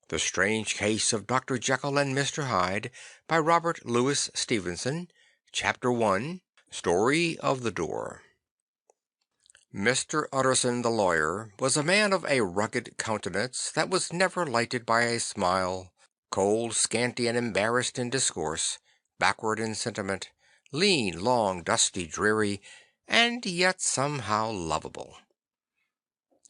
The Strange Case of Dr. Jekyll and Mr. Hyde by Robert Louis Stevenson. Chapter 1. Story of the Door. Mr. Utterson the lawyer was a man of a rugged countenance that was never lighted by a smile, cold, scanty, and embarrassed in discourse, backward in sentiment, lean, long, dusty, dreary, and yet somehow lovable.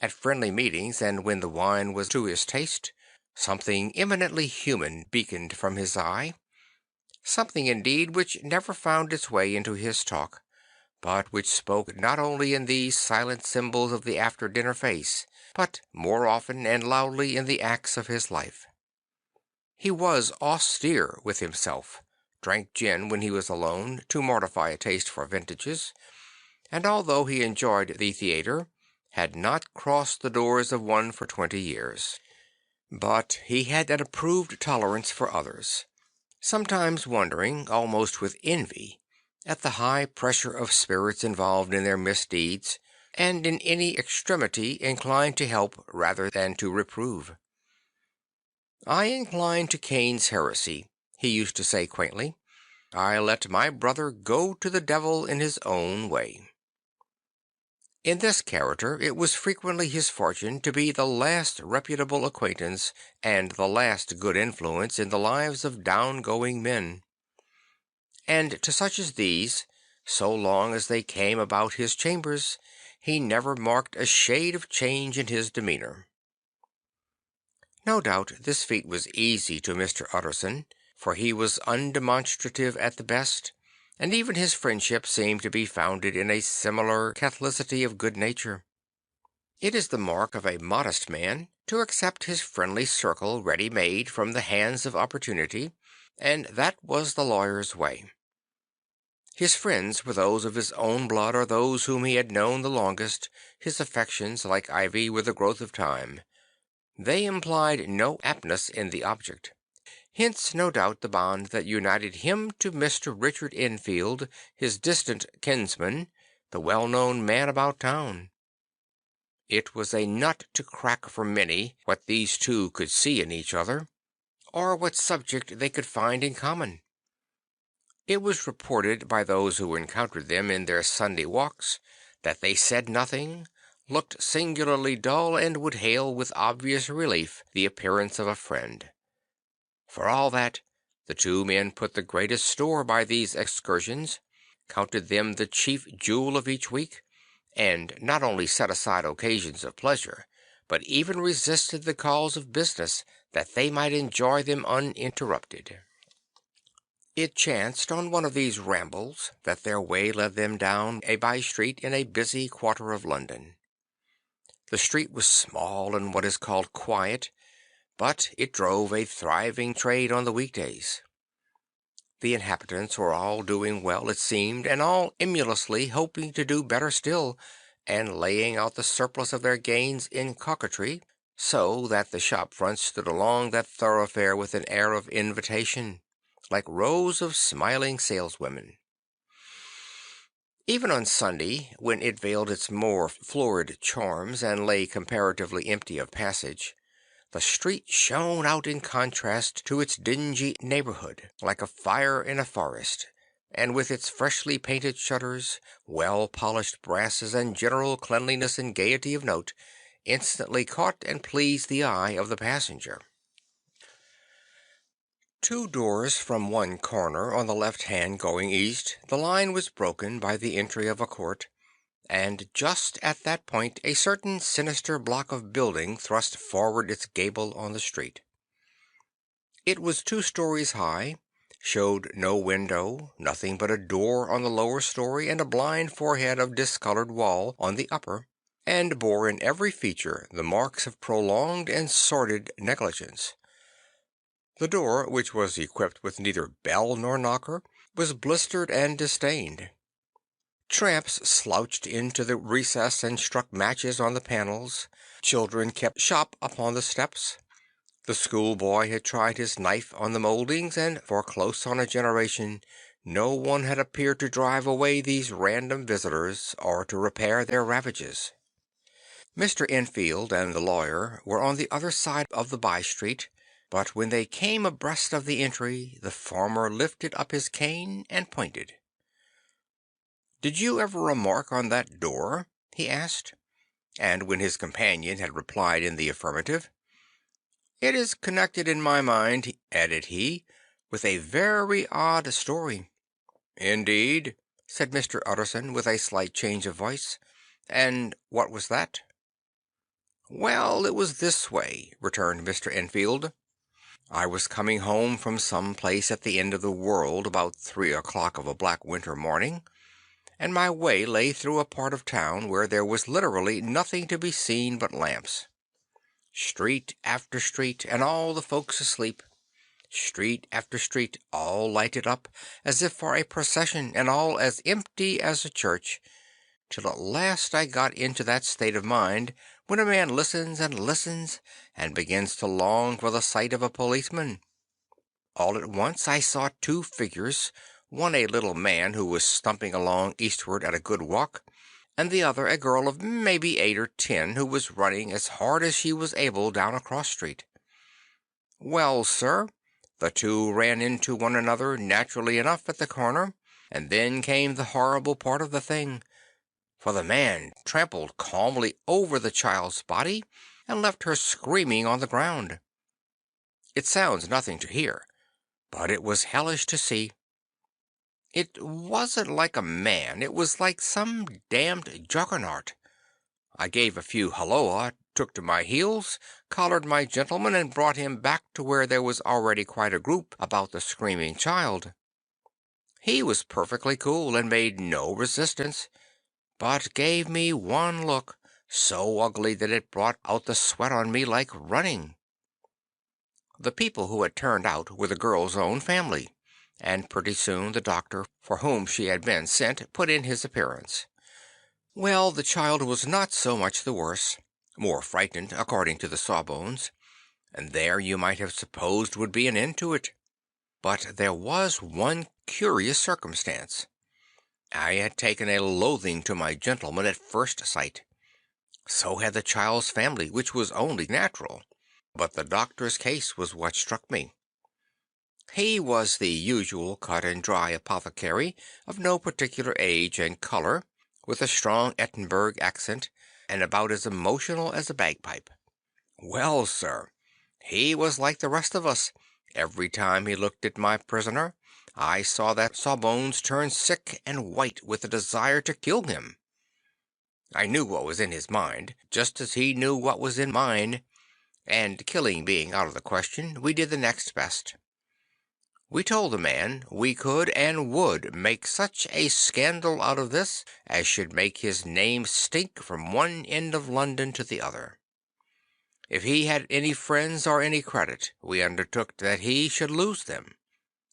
At friendly meetings, and when the wine was to his taste, something eminently human beaconed from his eye, something indeed which never found its way into his talk, but which spoke not only in these silent symbols of the after-dinner face, but more often and loudly in the acts of his life. He was austere with himself, drank gin when he was alone, to mortify a taste for vintages, and although he enjoyed the theatre, had not crossed the doors of one for 20 years. But he had an approved tolerance for others, sometimes wondering, almost with envy, at the high pressure of spirits involved in their misdeeds, and in any extremity inclined to help rather than to reprove. "I incline to Cain's heresy," he used to say quaintly. "I let my brother go to the devil in his own way." In this character it was frequently his fortune to be the last reputable acquaintance and the last good influence in the lives of down-going men. And to such as these, so long as they came about his chambers, he never marked a shade of change in his demeanour. No doubt this feat was easy to Mr. Utterson, for he was undemonstrative at the best, and even his friendship seemed to be founded in a similar catholicity of good nature. It is the mark of a modest man to accept his friendly circle ready-made from the hands of opportunity, and that was the lawyer's way. His friends were those of his own blood or those whom he had known the longest. His affections, like ivy, were the growth of time. They implied no aptness in the object. Hence, no doubt, the bond that united him to Mr. Richard Enfield, his distant kinsman, the well-known man about town. It was a nut to crack for many, what these two could see in each other, or what subject they could find in common. It was reported by those who encountered them in their Sunday walks, that they said nothing, looked singularly dull, and would hail with obvious relief the appearance of a friend. For all that, the two men put the greatest store by these excursions, counted them the chief jewel of each week, and not only set aside occasions of pleasure, but even resisted the calls of business, that they might enjoy them uninterrupted. It chanced on one of these rambles that their way led them down a by-street in a busy quarter of London. The street was small and what is called quiet, but it drove a thriving trade on the weekdays. The inhabitants were all doing well, it seemed, and all emulously hoping to do better still, and laying out the surplus of their gains in coquetry, so that the shop fronts stood along that thoroughfare with an air of invitation, like rows of smiling saleswomen. Even on Sunday, when it veiled its more florid charms and lay comparatively empty of passage, the street shone out in contrast to its dingy neighbourhood, like a fire in a forest, and with its freshly painted shutters, well-polished brasses, and general cleanliness and gaiety of note, instantly caught and pleased the eye of the passenger. Two doors from one corner on the left hand going east, the line was broken by the entry of a court, and just at that point a certain sinister block of building thrust forward its gable on the street. It was 2 stories high, showed no window, nothing but a door on the lower story and a blind forehead of discoloured wall on the upper, and bore in every feature the marks of prolonged and sordid negligence. The door, which was equipped with neither bell nor knocker, was blistered and disdained. Tramps slouched into the recess and struck matches on the panels. Children kept shop upon the steps. The schoolboy had tried his knife on the mouldings, and for close on a generation no one had appeared to drive away these random visitors, or to repair their ravages. Mr. Enfield and the lawyer were on the other side of the by-street, But when they came abreast of the entry, the farmer lifted up his cane and pointed. "Did you ever remark on that door?" he asked, and when his companion had replied in the affirmative, "It is connected in my mind," added he, "with a very odd story." "Indeed," said Mr. Utterson with a slight change of voice, "and what was that?" "Well, it was this way," returned Mr. Enfield. "I was coming home from some place at the end of the world about 3 o'clock of a black winter morning, and my way lay through a part of town where there was literally nothing to be seen but lamps. Street after street, and all the folks asleep. Street after street, all lighted up, as if for a procession, and all as empty as a church, till at last I got into that state of mind when a man listens and listens, and begins to long for the sight of a policeman. All at once I saw two figures, one a little man who was stumping along eastward at a good walk, and the other a girl of maybe 8 or 10 who was running as hard as she was able down a cross street. Well, sir, the two ran into one another naturally enough at the corner, and then came the horrible part of the thing, for the man trampled calmly over the child's body and left her screaming on the ground. It sounds nothing to hear, but it was hellish to see. It wasn't like a man, it was like some damned juggernaut. I gave a few halloa, took to my heels, collared my gentleman, and brought him back to where there was already quite a group about the screaming child. He was perfectly cool, and made no resistance, but gave me one look, so ugly that it brought out the sweat on me like running. The people who had turned out were the girl's own family, and pretty soon the doctor for whom she had been sent put in his appearance. Well, the child was not so much the worse, more frightened, according to the sawbones, and there you might have supposed would be an end to it. But there was one curious circumstance. I had taken a loathing to my gentleman at first sight. So had the child's family, which was only natural. But the doctor's case was what struck me. He was the usual cut and dry apothecary of no particular age and colour, with a strong Edinburgh accent, and about as emotional as a bagpipe. Well, sir, he was like the rest of us. Every time he looked at my prisoner, I saw that Sawbones turn sick and white with a desire to kill him. I knew what was in his mind, just as he knew what was in mine, and killing being out of the question, we did the next best. We told the man we could and would make such a scandal out of this as should make his name stink from one end of London to the other. If he had any friends or any credit, we undertook that he should lose them.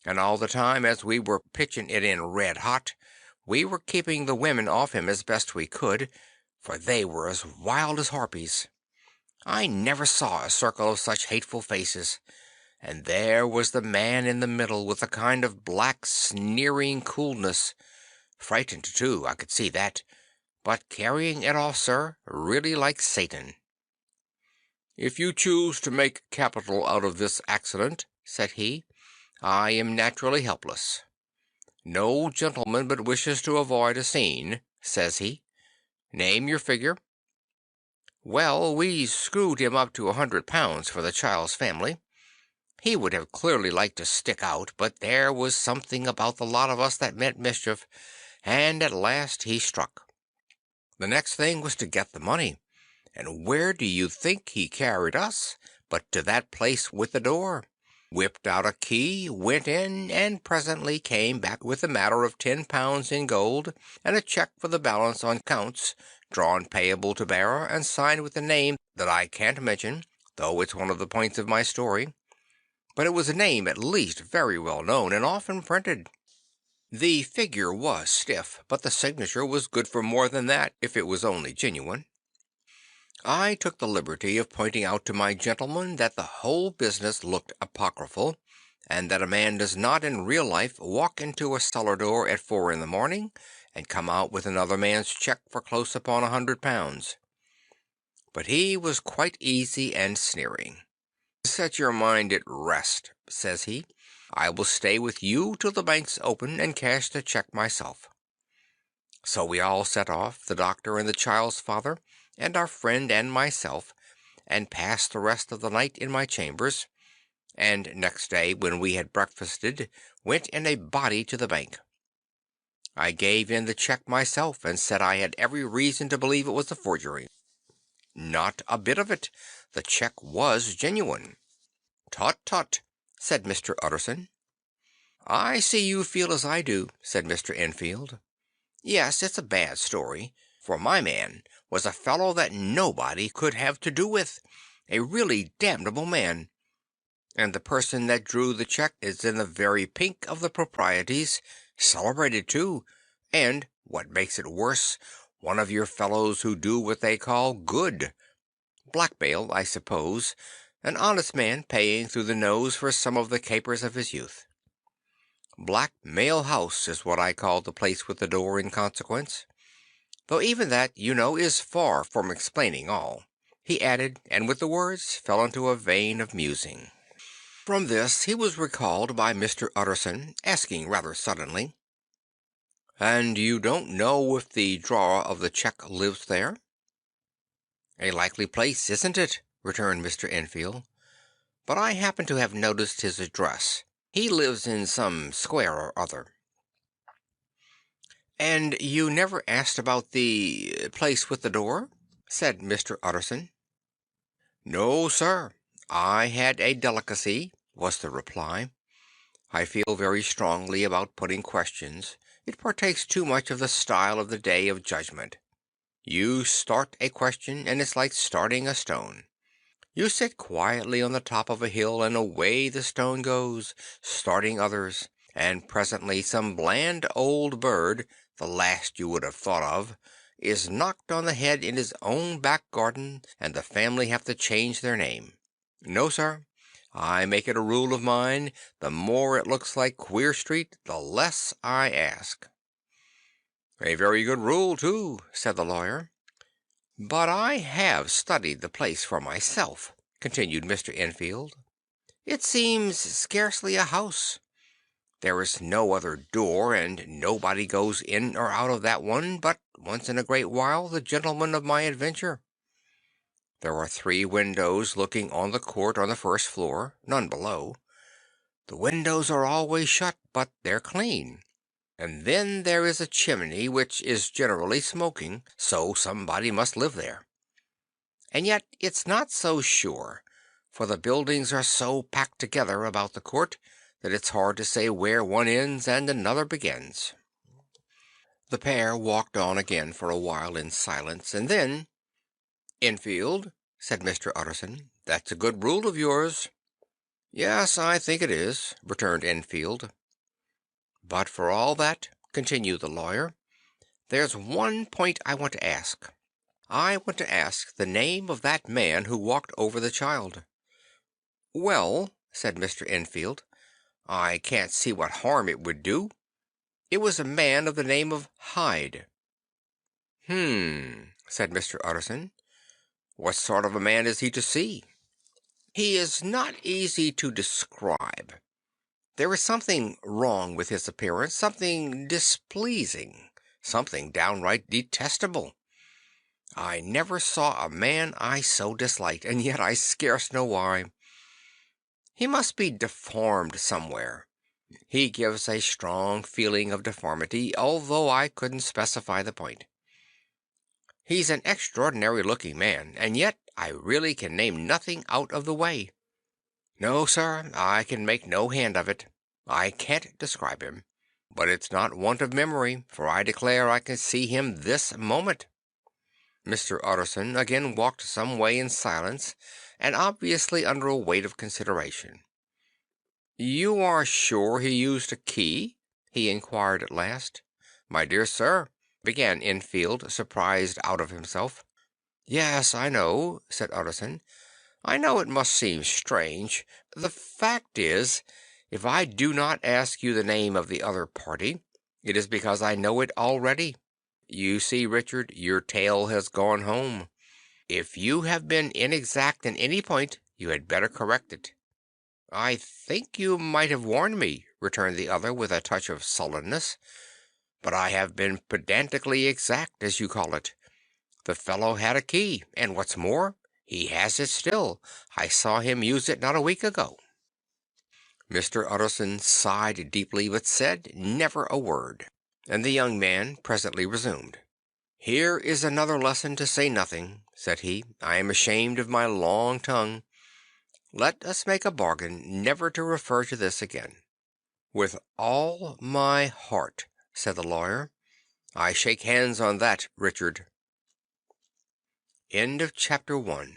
And all the time as we were pitching it in red hot, we were keeping the women off him as best we could, for they were as wild as harpies. I never saw a circle of such hateful faces, and there was the man in the middle with a kind of black sneering coolness, frightened too, I could see that, but carrying it off, sir, really like Satan. "If you choose to make capital out of this accident," said he, "I am naturally helpless. No gentleman but wishes to avoid a scene," says he. "Name your figure." Well, we screwed him up to £100 for the child's family. He would have clearly liked to stick out, but there was something about the lot of us that meant mischief, and at last he struck. The next thing was to get the money, and where do you think he carried us but to that place with the door? Whipped out a key, went in, and presently came back with a matter of £10 in gold, and a cheque for the balance on accounts, drawn payable to bearer, and signed with a name that I can't mention, though it's one of the points of my story. But it was a name at least very well known and often printed. The figure was stiff, but the signature was good for more than that if it was only genuine. I took the liberty of pointing out to my gentleman that the whole business looked apocryphal, and that a man does not in real life walk into a cellar door at 4 in the morning and come out with another man's cheque for close upon £100. But he was quite easy and sneering. "Set your mind at rest," says he. "I will stay with you till the bank's open and cash the check myself." So we all set off, the doctor and the child's father, and our friend and myself, and passed the rest of the night in my chambers, and next day, when we had breakfasted, went in a body to the bank. I gave in the check myself, and said I had every reason to believe it was a forgery. Not a bit of it. The check was genuine. "Tut, tut," said Mr. Utterson. "I see you feel as I do," said Mr. Enfield. "Yes, it's a bad story, for my man was a fellow that nobody could have to do with, a really damnable man, and the person that drew the check is in the very pink of the proprieties, celebrated too, and, what makes it worse, one of your fellows who do what they call good. Blackmail, I suppose, an honest man paying through the nose for some of the capers of his youth. Blackmail House is what I call the place with the door in consequence. Though even that, you know, is far from explaining all," he added, and with the words fell into a vein of musing. From this he was recalled by Mr. Utterson, asking rather suddenly, "And you don't know if the drawer of the check lives there?" "A likely place, isn't it?" returned Mr. Enfield. "But I happen to have noticed his address. He lives in some square or other." "And you never asked about the place with the door?" said Mr. Utterson. "No, sir. I had a delicacy," was the reply. "I feel very strongly about putting questions. It partakes too much of the style of the day of judgment. You start a question, and it's like starting a stone. You sit quietly on the top of a hill, and away the stone goes, starting others, and presently some bland old bird, the last you would have thought of, is knocked on the head in his own back garden, and the family have to change their name. No, sir, I make it a rule of mine, the more it looks like Queer Street, the less I ask." "A very good rule, too," said the lawyer. "But I have studied the place for myself," continued Mr. Enfield. "It seems scarcely a house. There is no other door, and nobody goes in or out of that one but once in a great while the gentleman of my adventure. There are 3 windows looking on the court on the first floor, none below. The windows are always shut, but they're clean. And then there is a chimney which is generally smoking, so somebody must live there. And yet it's not so sure, for the buildings are so packed together about the court that it's hard to say where one ends and another begins." The pair walked on again for a while in silence, and then, "Enfield," said Mr. Utterson, "that's a good rule of yours." "Yes, I think it is," returned Enfield. "But for all that," continued the lawyer, "there's one point I want to ask. I want to ask the name of that man who walked over the child." "Well," said Mr. Enfield, "I can't see what harm it would do. It was a man of the name of Hyde." Said Mr. Utterson. "What sort of a man is he to see?" "He is not easy to describe. There is something wrong with his appearance, something displeasing, something downright detestable. I never saw a man I so disliked, and yet I scarce know why. He must be deformed somewhere. He gives a strong feeling of deformity, although I couldn't specify the point. He's an extraordinary looking man, and yet I really can name nothing out of the way. No, sir, I can make no hand of it. I can't describe him. But it's not want of memory, for I declare I can see him this moment." Mr. Utterson again walked some way in silence, and obviously under a weight of consideration. "You are sure he used a key?" he inquired at last. "My dear sir," began Enfield, surprised out of himself. "Yes, I know," said Utterson. "I know it must seem strange. The fact is, if I do not ask you the name of the other party, it is because I know it already. You see, Richard, your tale has gone home. If you have been inexact in any point, You had better correct it." "I think you might have warned me," returned the other with a touch of sullenness, "but I have been pedantically exact, as you call it. The fellow had a key, and what's more, he has it still. I saw him use it not a week ago." Mr. Utterson sighed deeply, but said never a word, and the young man presently resumed. "Here is another lesson to say nothing," said he. "I am ashamed of my long tongue. Let us make a bargain never to refer to this again." "With all my heart," said the lawyer. "I shake hands on that, Richard." Chapter 2